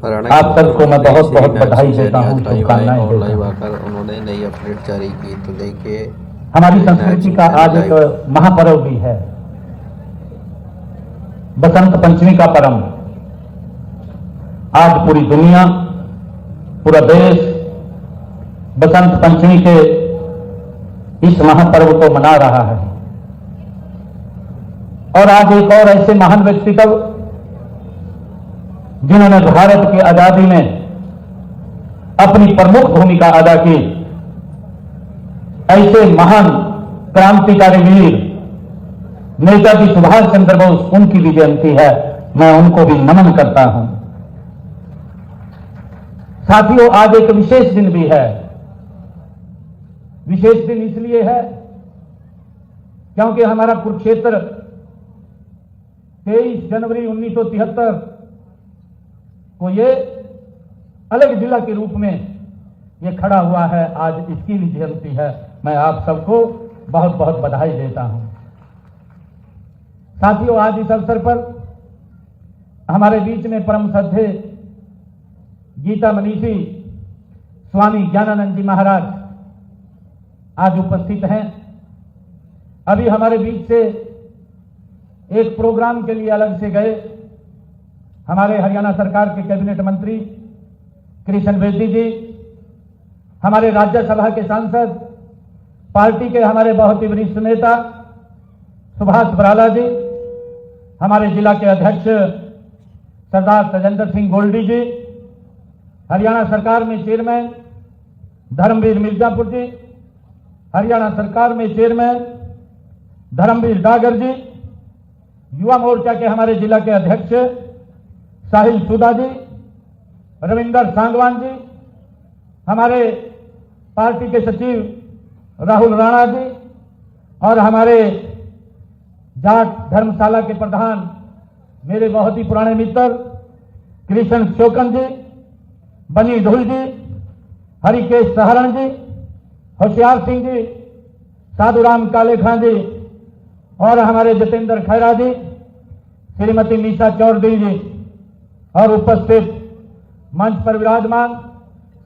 आप सबको मैं बहुत बहुत बधाई देता हूँ, शुभकामनाएं और देता लाइव हूँ। आकर उन्होंने नई अपडेट जारी की। तो देखिए हमारी संस्कृति का आज एक महापर्व भी है, बसंत पंचमी का पर्व। आज पूरी दुनिया, पूरा देश बसंत पंचमी के इस महापर्व को मना रहा है। और आज एक और ऐसे महान व्यक्तित्व जिन्होंने भारत की आजादी में अपनी प्रमुख भूमिका अदा की, ऐसे महान क्रांतिकारी वीर नेताजी सुभाष चंद्र बोस, उनकी भी जयंती है। मैं उनको भी नमन करता हूं। साथियों, आज एक विशेष दिन भी है। विशेष दिन इसलिए है क्योंकि हमारा कुरुक्षेत्र 23 जनवरी 1973 को ये अलग जिला के रूप में ये खड़ा हुआ है। आज इसकी भी जयंती है। मैं आप सबको बहुत बहुत बधाई देता हूं। साथियों, आज इस अवसर पर हमारे बीच में परम श्रद्धेय गीता मनीषी स्वामी ज्ञानानंद जी महाराज आज उपस्थित हैं। अभी हमारे बीच से एक प्रोग्राम के लिए अलग से गए हमारे हरियाणा सरकार के कैबिनेट मंत्री कृष्ण बेदी जी, हमारे राज्यसभा के सांसद, पार्टी के हमारे बहुत ही वरिष्ठ नेता सुभाष बराला जी, हमारे जिला के अध्यक्ष सरदार तजेंद्र सिंह गोल्डी जी, हरियाणा सरकार में चेयरमैन धर्मवीर मिर्जापुर जी, हरियाणा सरकार में चेयरमैन धर्मवीर डागर जी, युवा मोर्चा के हमारे जिला के अध्यक्ष साहिल सुदा जी, रविंदर सांगवान जी, हमारे पार्टी के सचिव राहुल राणा जी और हमारे जाट धर्मशाला के प्रधान मेरे बहुत ही पुराने मित्र कृष्ण शोकन जी, बनी ढुल जी, हरिकेश सहरण जी, होशियार सिंह जी, साधुराम काले खां जी और हमारे जितेंद्र खैरा जी, श्रीमती मीसा चौधरी जी और उपस्थित मंच पर विराजमान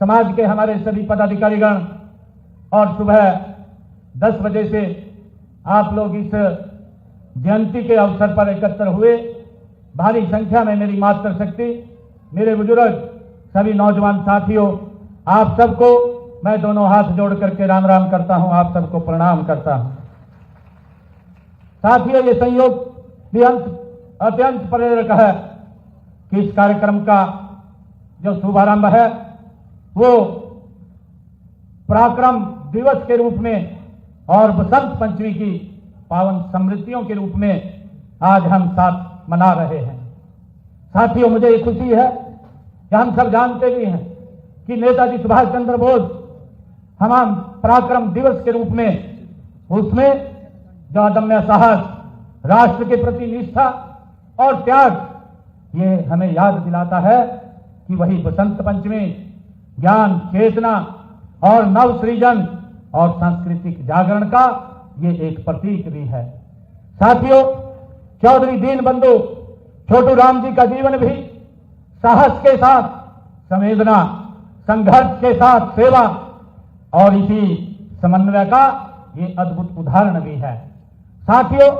समाज के हमारे सभी पदाधिकारीगण। और सुबह 10 बजे से आप लोग इस जयंती के अवसर पर एकत्र हुए। भारी संख्या में मेरी मातृशक्ति, मेरे बुजुर्ग, सभी नौजवान साथियों, आप सबको मैं दोनों हाथ जोड़ करके राम राम करता हूं, आप सबको प्रणाम करता हूं। साथियों, ये संयोग भी अत्यंत प्रेरक है कि इस कार्यक्रम का जो शुभारंभ है वो पराक्रम दिवस के रूप में और बसंत पंचमी की पावन समृद्धियों के रूप में आज हम साथ मना रहे हैं। साथियों, मुझे ये खुशी है कि हम सब जानते भी हैं कि नेताजी सुभाष चंद्र बोस हम पराक्रम दिवस के रूप में उसमें जो अदम्य साहस, राष्ट्र के प्रति निष्ठा और त्याग, ये हमें याद दिलाता है कि वही बसंत पंचमी ज्ञान, चेतना और नव सृजन और सांस्कृतिक जागरण का ये एक प्रतीक भी है। साथियों, चौधरी दीनबंधु छोटू राम जी का जीवन भी साहस के साथ संवेदना, संघर्ष के साथ सेवा और इसी समन्वय का ये अद्भुत उदाहरण भी है। साथियों,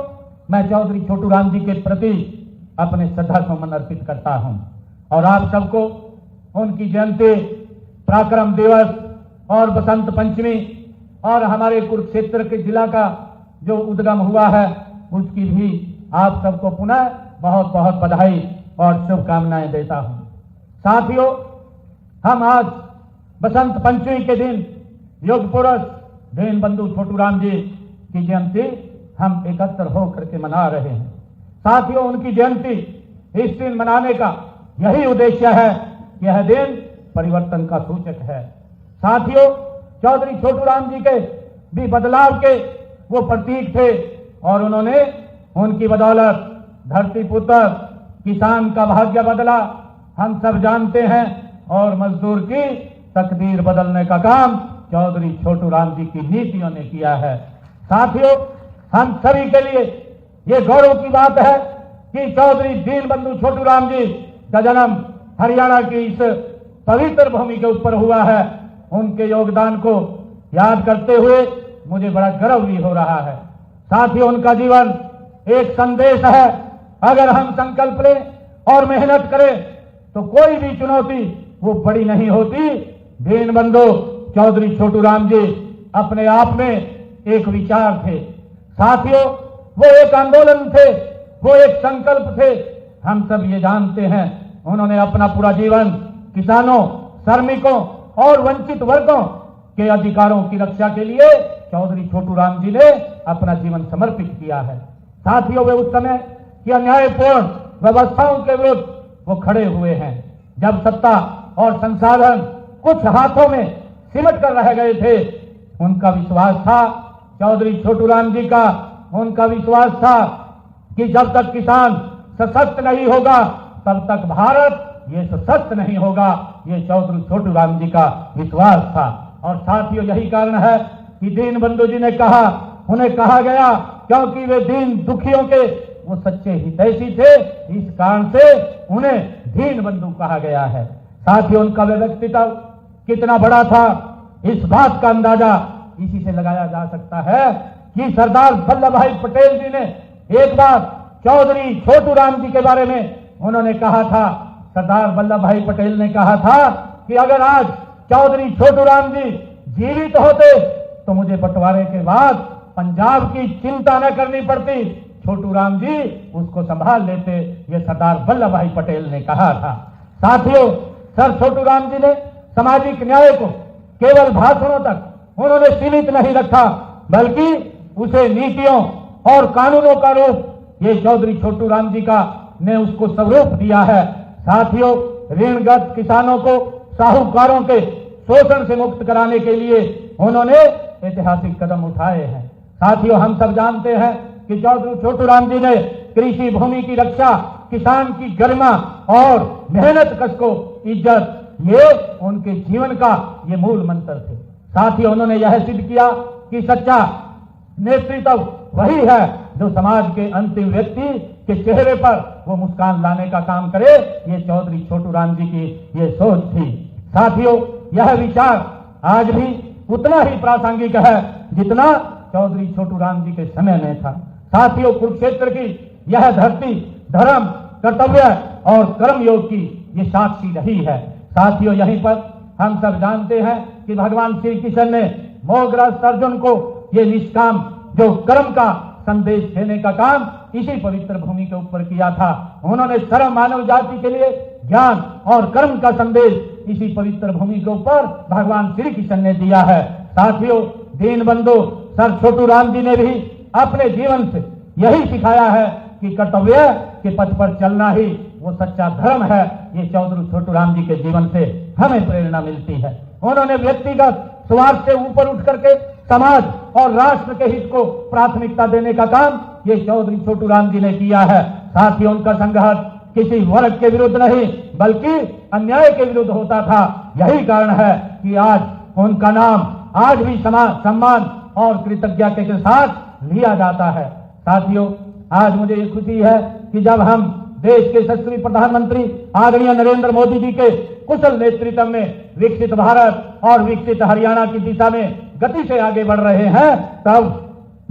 मैं चौधरी छोटू राम जी के प्रति अपने श्रद्धा सुमन अर्पित करता हूं और आप सबको उनकी जयंती, पराक्रम दिवस और बसंत पंचमी और हमारे कुरुक्षेत्र के जिला का जो उद्गम हुआ है उसकी भी आप सबको पुनः बहुत बहुत बधाई और शुभकामनाएं देता हूं। साथियों, हम आज बसंत पंचमी के दिन योग पुरुष दीनबंधु छोटू राम जी की जयंती हम एकत्र होकर के मना रहे हैं। साथियों, उनकी जयंती इस दिन मनाने का यही उद्देश्य है कि यह दिन परिवर्तन का सूचक है। साथियों, चौधरी छोटू राम जी के भी बदलाव के वो प्रतीक थे और उन्होंने उनकी बदौलत धरती पुत्र किसान का भाग्य बदला, हम सब जानते हैं, और मजदूर की तकदीर बदलने का काम चौधरी छोटू राम जी की नीतियों ने किया है। साथियों, हम सभी के लिए ये गौरव की बात है कि चौधरी दीनबंधु छोटू राम जी का जन्म हरियाणा की इस पवित्र भूमि के ऊपर हुआ है, उनके योगदान को याद करते हुए मुझे बड़ा गर्व भी हो रहा है। साथियों, उनका जीवन एक संदेश है। अगर हम संकल्प लें और मेहनत करें तो कोई भी चुनौती वो बड़ी नहीं होती। दीनबंधु चौधरी छोटू राम जी अपने आप में एक विचार थे। साथियों, वो एक आंदोलन थे, वो एक संकल्प थे। हम सब ये जानते हैं, उन्होंने अपना पूरा जीवन किसानों, श्रमिकों और वंचित वर्गों के अधिकारों की रक्षा के लिए चौधरी छोटू राम जी ने अपना जीवन समर्पित किया है। साथियों, वे उस समय की अन्यायपूर्ण व्यवस्थाओं के विरुद्ध वो खड़े हुए हैं, जब सत्ता और संसाधन कुछ हाथों में सिमट कर रह गए थे। उनका विश्वास था, चौधरी छोटू राम जी का उनका विश्वास था कि जब तक किसान सशक्त नहीं होगा तब तक भारत ये सशक्त नहीं होगा। ये चौधरी छोटू राम जी का विश्वास था। और साथियों, यही कारण है कि दीनबंधु जी ने कहा, उन्हें कहा गया क्योंकि वे दीन दुखियों के वो सच्चे हितैषी थे, इस कारण से उन्हें दीनबंधु कहा गया है। साथियों, उनका व्यक्तित्व कितना बड़ा था, इस बात का अंदाजा इसी से लगाया जा सकता है कि सरदार वल्लभ भाई पटेल जी ने एक बार चौधरी छोटू राम जी के बारे में उन्होंने कहा था, सरदार वल्लभ भाई पटेल ने कहा था कि अगर आज चौधरी छोटू राम जी जीवित होते तो मुझे बंटवारे के बाद पंजाब की चिंता न करनी पड़ती, छोटू राम जी उसको संभाल लेते। ये सरदार वल्लभ भाई पटेल ने कहा था। साथियों, सर छोटू राम जी ने सामाजिक न्याय को केवल भाषणों तक उन्होंने सीमित नहीं रखा, बल्कि उसे नीतियों और कानूनों का रूप ये चौधरी छोटू राम जी का ने उसको स्वरूप दिया है। साथियों, ऋणग्रस्त किसानों को साहूकारों के शोषण से मुक्त कराने के लिए उन्होंने ऐतिहासिक कदम उठाए हैं। साथियों, हम सब जानते हैं कि चौधरी छोटू राम जी ने कृषि भूमि की रक्षा, किसान की गरिमा और मेहनत कश को इज्जत, ये उनके जीवन का ये मूल मंत्र थे। साथियों, उन्होंने यह सिद्ध किया कि सच्चा नेतृत्व वही है जो समाज के अंतिम व्यक्ति के चेहरे पर वो मुस्कान लाने का काम करे। ये चौधरी छोटू राम जी की ये सोच थी। साथियों, यह विचार आज भी उतना ही प्रासंगिक है जितना चौधरी छोटू राम जी के समय में था। साथियों, कुरुक्षेत्र की यह धरती धर्म, कर्तव्य और कर्मयोग की ये साक्षी रही है। साथियों, यहीं पर हम सब जानते हैं कि भगवान श्री कृष्ण ने मोहग्रस्त अर्जुन को ये निष्काम जो कर्म का संदेश देने का काम इसी पवित्र भूमि के ऊपर किया था। उन्होंने सर्व मानव जाति के लिए ज्ञान और कर्म का संदेश इसी पवित्र भूमि के ऊपर भगवान श्री कृष्ण ने दिया है। साथियों, दीनबंधु सर छोटू राम जी ने भी अपने जीवन से यही सिखाया है कि कर्तव्य के पथ पर चलना ही वो सच्चा धर्म है। ये चौधरी छोटू राम जी के जीवन से हमें प्रेरणा मिलती है। उन्होंने व्यक्तिगत स्वार्थ से ऊपर उठ करके समाज और राष्ट्र के हित को प्राथमिकता देने का काम ये चौधरी छोटू राम जी ने किया है। साथियों, उनका संघर्ष किसी वर्ग के विरुद्ध नहीं बल्कि अन्याय के विरुद्ध होता था। यही कारण है कि आज उनका नाम आज भी सम्मान और कृतज्ञता के साथ लिया जाता है। साथियों, आज मुझे ये खुशी है कि जब हम देश के यशस्वी प्रधानमंत्री आदरणीय नरेंद्र मोदी जी के कुशल नेतृत्व में विकसित भारत और विकसित हरियाणा की दिशा में गति से आगे बढ़ रहे हैं, तब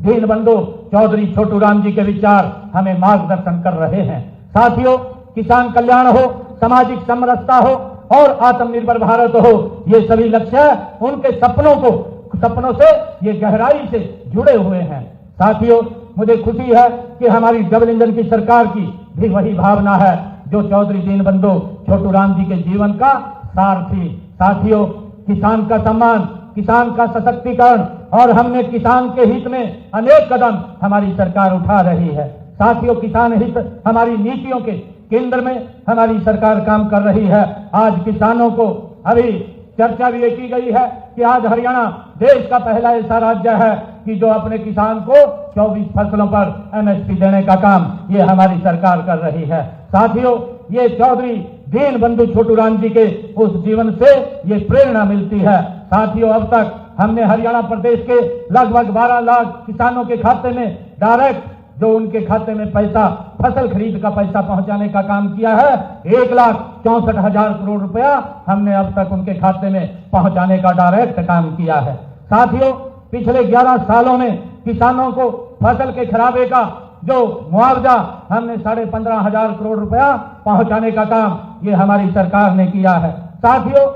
दीनबंधु चौधरी छोटू राम जी के विचार हमें मार्गदर्शन कर रहे हैं। साथियों, किसान कल्याण हो, सामाजिक समरसता हो और आत्मनिर्भर भारत हो, ये सभी लक्ष्य उनके सपनों से ये गहराई से जुड़े हुए हैं। साथियों, मुझे खुशी है कि हमारी डबल इंजन की सरकार की भी वही भावना है जो चौधरी दीनबंधु छोटू राम जी के जीवन का सार थी। साथियों, किसान का सम्मान, किसान का सशक्तिकरण और हमने किसान के हित में अनेक कदम हमारी सरकार उठा रही है। साथियों, किसान हित हमारी नीतियों के केंद्र में हमारी सरकार काम कर रही है। आज किसानों को अभी चर्चा भी की गई है कि आज हरियाणा देश का पहला ऐसा राज्य है कि जो अपने किसान को 24 फसलों पर एमएसपी देने का काम ये हमारी सरकार कर रही है। साथियों, ये चौधरी दीनबंधु छोटू राम जी के उस जीवन से ये प्रेरणा मिलती है। साथियों, अब तक हमने हरियाणा प्रदेश के लगभग 12 लाख किसानों के खाते में डायरेक्ट जो उनके खाते में पैसा, फसल खरीद का पैसा पहुंचाने का काम किया है, 1,64,000 करोड़ रुपया हमने अब तक उनके खाते में पहुंचाने का डायरेक्ट काम किया है। साथियों, पिछले 11 सालों में किसानों को फसल के खराबे का जो मुआवजा हमने 15,500 करोड़ रुपया पहुंचाने का काम ये हमारी सरकार ने किया है। साथियों,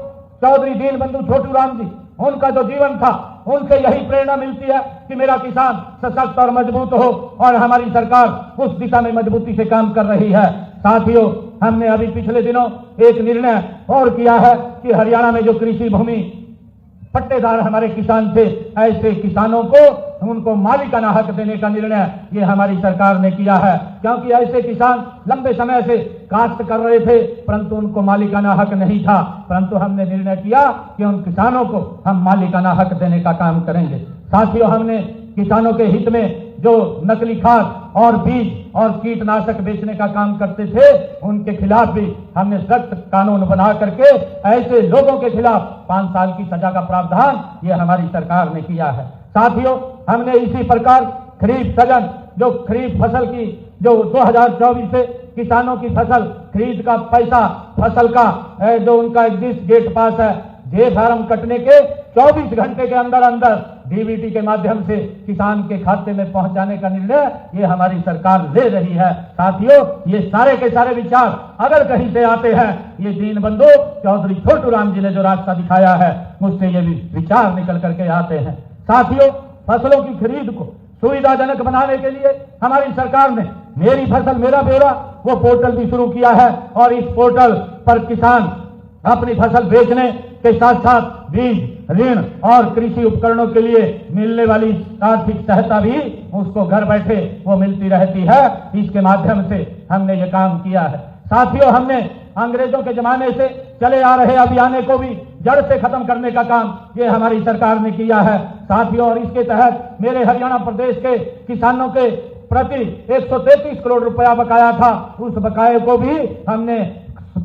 चौधरी दीनबंधु छोटूराम जी, उनका जो जीवन था, उनसे यही प्रेरणा मिलती है कि मेरा किसान सशक्त और मजबूत हो, और हमारी सरकार उस दिशा में मजबूती से काम कर रही है। साथियों, हमने अभी पिछले दिनों एक निर्णय और किया है कि हरियाणा में जो कृषि भूमि पट्टेदार हमारे किसान थे, ऐसे किसानों को उनको मालिकाना हक देने का निर्णय ये हमारी सरकार ने किया है, क्योंकि ऐसे किसान लंबे समय से काश्त कर रहे थे परंतु उनको मालिकाना हक नहीं था, परंतु हमने निर्णय किया कि उन किसानों को हम मालिकाना हक देने का काम करेंगे। साथियों, हमने किसानों के हित में जो नकली खाद और बीज और कीटनाशक बेचने का काम करते थे, उनके खिलाफ भी हमने सख्त कानून बना करके ऐसे लोगों के खिलाफ 5 साल की सजा का प्रावधान ये हमारी सरकार ने किया है। साथियों, हमने इसी प्रकार खरीफ सजन, जो खरीफ फसल की जो 2024 से किसानों की फसल खरीद का पैसा, फसल का जो उनका एग्जिस्ट गेट पास है, जे फार्म कटने के 24 घंटे के अंदर अंदर डीबीटी के माध्यम से किसान के खाते में पहुंचाने का निर्णय ये हमारी सरकार ले रही है। साथियों, ये सारे के सारे विचार अगर कहीं से आते हैं, ये दीनबंधु चौधरी छोटूराम जी ने जो रास्ता दिखाया है उससे ये भी विचार निकल करके आते हैं। साथियों, फसलों की खरीद को सुविधाजनक बनाने के लिए हमारी सरकार ने मेरी फसल मेरा ब्यौरा वो पोर्टल भी शुरू किया है, और इस पोर्टल पर किसान अपनी फसल बेचने के साथ साथ बीज, ऋण और कृषि उपकरणों के लिए मिलने वाली आर्थिक सहायता भी उसको घर बैठे वो मिलती रहती है। इसके माध्यम से हमने ये काम किया है। साथियों, हमने अंग्रेजों के जमाने से चले आ रहे अभियान को भी जड़ से खत्म करने का काम ये हमारी सरकार ने किया है। साथियों, और इसके तहत मेरे हरियाणा प्रदेश के किसानों के प्रति 133 करोड़ रुपया बकाया था, उस बकाये को भी हमने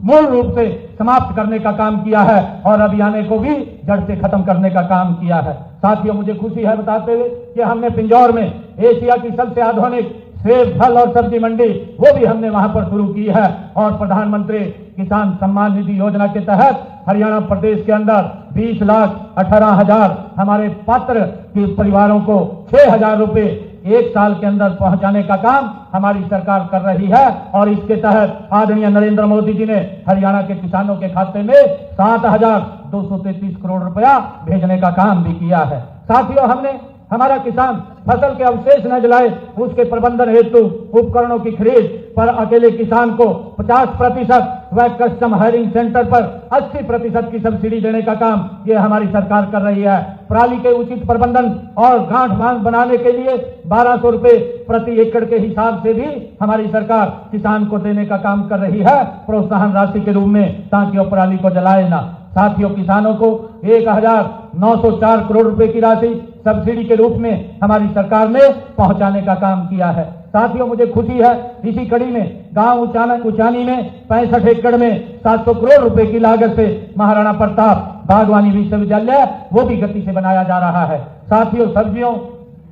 मूल रूप से समाप्त करने का काम किया है और अभियान को भी जड़ से खत्म करने का काम किया है। साथियों, मुझे खुशी है बताते हुए कि हमने पिंजौर में एशिया की सबसे आधुनिक सेब, फल और सब्जी मंडी वो भी हमने वहां पर शुरू की है, और प्रधानमंत्री किसान सम्मान निधि योजना के तहत हरियाणा प्रदेश के अंदर 20,18,000 हमारे पात्र के परिवारों को 6,000 रुपए 1 साल के अंदर पहुंचाने का काम हमारी सरकार कर रही है। और इसके तहत आदरणीय नरेंद्र मोदी जी ने हरियाणा के किसानों के खाते में 7,233 करोड़ रुपया भेजने का काम भी किया है। साथियों, हमने हमारा किसान फसल के अवशेष न जलाए उसके प्रबंधन हेतु उपकरणों की खरीद पर अकेले किसान को 50% व कस्टम हायरिंग सेंटर पर 80% की सब्सिडी देने का काम ये हमारी सरकार कर रही है। पराली के उचित प्रबंधन और गांठ बांध बनाने के लिए 1,200 रुपए प्रति एकड़ के हिसाब से भी हमारी सरकार किसान को देने का काम कर रही है, प्रोत्साहन राशि के रूप में, ताकि वो पराली को जलाए ना। साथियों, किसानों को 1,904 करोड़ रुपए की राशि सब्सिडी के रूप में हमारी सरकार ने पहुंचाने का काम किया है। साथियों, मुझे खुशी है इसी कड़ी में गांव उचानी में 65 एकड़ में 700 करोड़ रुपए की लागत से महाराणा प्रताप बागवानी विश्वविद्यालय वो भी गति से बनाया जा रहा है। साथियों, सब्जियों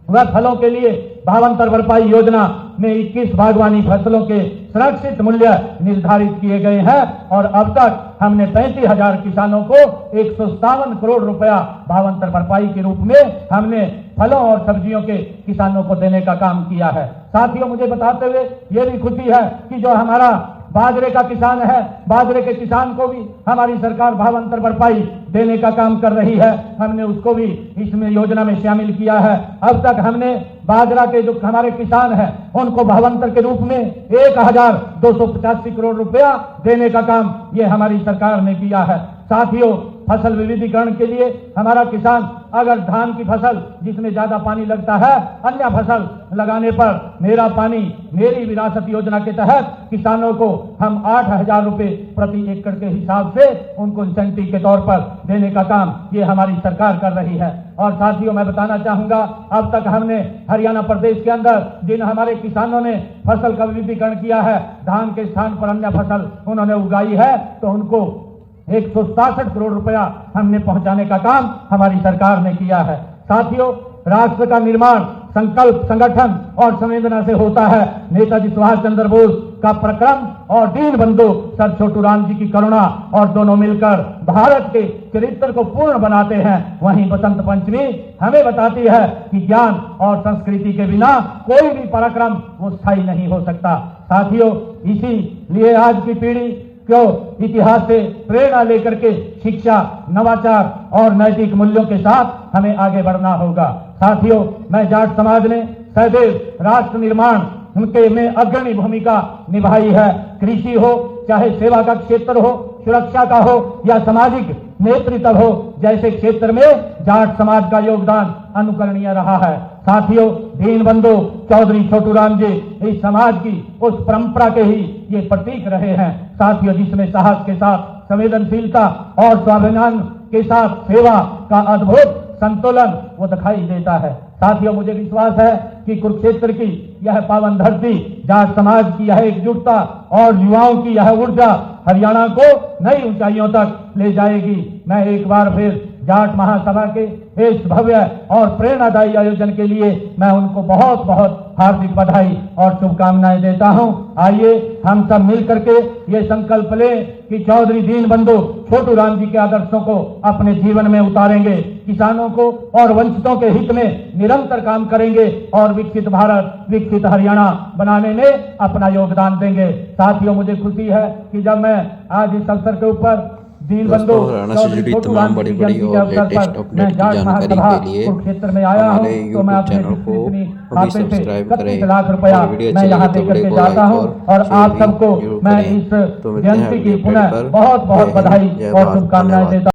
व फलों के लिए भावांतर भरपाई योजना में 21 बागवानी फसलों के सुरक्षित मूल्य निर्धारित किए गए हैं, और अब तक हमने 35,000 किसानों को 157 करोड़ रुपया भावांतर भरपाई के रूप में हमने फलों और सब्जियों के किसानों को देने का काम किया है। साथियों, मुझे बताते हुए ये भी खुशी है कि जो हमारा बाजरे का किसान है, बाजरे के किसान को भी हमारी सरकार भावांतर भरपाई देने का काम कर रही है। हमने उसको भी इसमें योजना में शामिल किया है। अब तक हमने बाजरा के जो हमारे किसान हैं उनको भावांतर के रूप में 1,285 करोड़ रुपया देने का काम ये हमारी सरकार ने किया है। साथियों, फसल विविधीकरण के लिए हमारा किसान अगर धान की फसल जिसमें ज्यादा पानी लगता है, अन्य फसल लगाने पर मेरा पानी मेरी विरासत योजना के तहत किसानों को हम 8,000 रुपए प्रति एकड़ के हिसाब से उनको इंसेंटिव के तौर पर देने का काम ये हमारी सरकार कर रही है। और साथियों, मैं बताना चाहूंगा, अब तक हमने हरियाणा प्रदेश के अंदर जिन हमारे किसानों ने फसल का विविधीकरण किया है, धान के स्थान पर अन्य फसल उन्होंने उगाई है, तो उनको 167 करोड़ रुपया हमने पहुंचाने का काम हमारी सरकार ने किया है। साथियों, राष्ट्र का निर्माण संकल्प, संगठन और संवेदना से होता है। नेताजी सुभाष चंद्र बोस का पराक्रम और दीन बंधु सर छोटू राम जी की करुणा और दोनों मिलकर भारत के चरित्र को पूर्ण बनाते हैं। वहीं बसंत पंचमी हमें बताती है कि ज्ञान और संस्कृति के बिना कोई भी पराक्रम वो स्थायी नहीं हो सकता। साथियों, इसीलिए आज की पीढ़ी को इतिहास से प्रेरणा लेकर के शिक्षा, नवाचार और नैतिक मूल्यों के साथ हमें आगे बढ़ना होगा। साथियों, मैं जाट समाज ने सदैव राष्ट्र निर्माण उनके में अग्रणी भूमिका निभाई है। कृषि हो, चाहे सेवा का क्षेत्र हो, सुरक्षा का हो या सामाजिक नेतृत्व हो, जैसे क्षेत्र में जाट समाज का योगदान अनुकरणीय रहा है। साथियों, दीनबंधु चौधरी छोटू राम जी इस समाज की उस परंपरा के ही ये प्रतीक रहे हैं। साथियों, जिसमें साहस के साथ संवेदनशीलता और स्वाभिमान के साथ सेवा का अद्भुत संतुलन वो दिखाई देता है। साथियों, मुझे विश्वास है कि कुरुक्षेत्र की यह पावन धरती, जाट समाज की यह एकजुटता और युवाओं की यह ऊर्जा हरियाणा को नई ऊंचाइयों तक ले जाएगी। मैं एक बार फिर जाट महासभा के इस भव्य और प्रेरणादायी आयोजन के लिए मैं उनको बहुत बहुत हार्दिक बधाई और शुभकामनाएं देता हूं। आइए हम सब मिल करके ये संकल्प लें कि चौधरी दीनबंधु छोटू राम जी के आदर्शों को अपने जीवन में उतारेंगे, किसानों को और वंचितों के हित में निरंतर काम करेंगे और विकसित भारत, विकसित हरियाणा बनाने में अपना योगदान देंगे। साथियों, मुझे खुशी है कि जब मैं आज इस अवसर के ऊपर दीनबंधु हरियाणा से जुड़ी तमाम बड़ी बड़ी और लेटेस्ट अपडेट की जानकारी के लिए क्षेत्र में आया हूं, तो मैं अपने चैनल को खाते से सब्सक्राइब करें 31 लाख रुपया मैं यहाँ दे करके जाता हूँ और आप सबको मैं इस जयंती की पुनः बहुत बहुत बधाई और शुभकामनाएं देता हूँ।